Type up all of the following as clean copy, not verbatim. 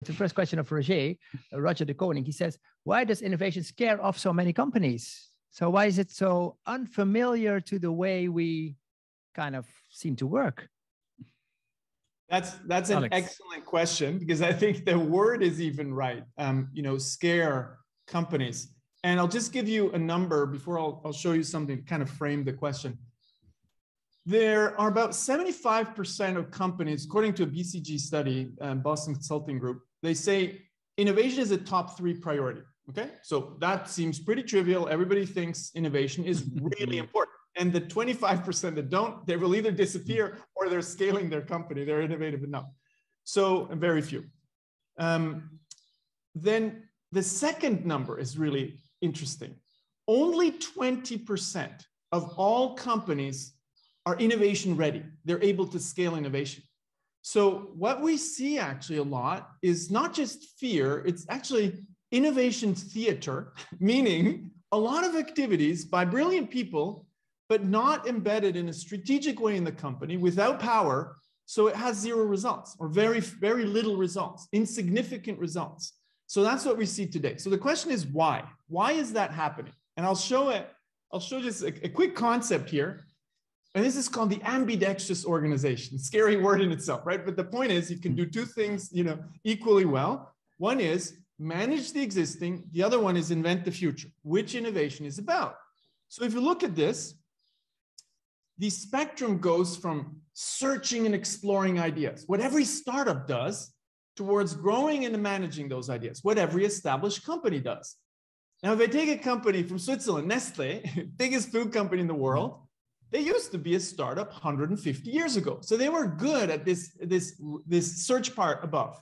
the first question of Roger de Koning. He says, why does innovation scare off so many companies? So why is it so unfamiliar to the way we kind of seem to work? That's an excellent question, because I think the word is even right. Scare companies. And I'll just give you a number before I'll show you something to kind of frame the question. There are about 75% of companies, according to a BCG study, Boston Consulting Group, they say innovation is a top 3 priority. Okay, so that seems pretty trivial. Everybody thinks innovation is really important. And the 25% that don't, they will either disappear or they're scaling their company. They're innovative enough. So very few. Then the second number is really interesting. Only 20% of all companies are innovation ready. They're able to scale innovation. So what we see actually a lot is not just fear, it's actually innovation theater, meaning a lot of activities by brilliant people, but not embedded in a strategic way in the company, without power. So it has 0 results, or very, very little results, insignificant results. So that's what we see today. So the question is why? Why is that happening? And I'll show just a quick concept here. And this is called the ambidextrous organization. Scary word in itself, right? But the point is you can do 2 things, equally well. One is manage the existing. The other one is invent the future, which innovation is about. So if you look at this, the spectrum goes from searching and exploring ideas, what every startup does, towards growing and managing those ideas, what every established company does. Now, if I take a company from Switzerland, Nestle, biggest food company in the world, they used to be a startup 150 years ago. So they were good at this search part above.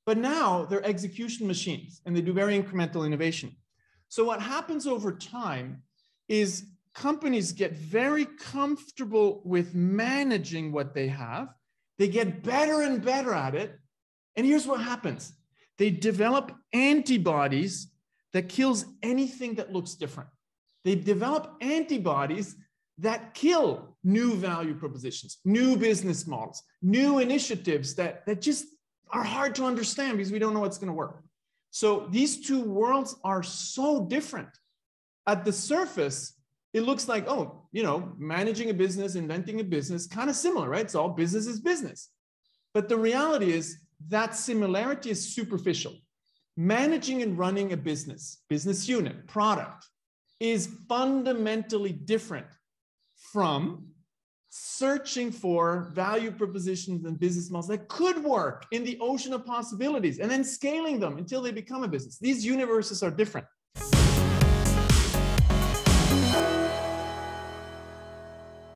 But now they're execution machines and they do very incremental innovation. So what happens over time is companies get very comfortable with managing what they have. They get better and better at it. And here's what happens. They develop antibodies that kills anything that looks different. They develop antibodies that kill new value propositions, new business models, new initiatives that just are hard to understand because we don't know what's going to work. So these 2 worlds are so different. At the surface, it looks like, managing a business, inventing a business, kind of similar, right? So all business is business. But the reality is that similarity is superficial. Managing and running a business unit, product, is fundamentally different from searching for value propositions and business models that could work in the ocean of possibilities and then scaling them until they become a business. These universes are different.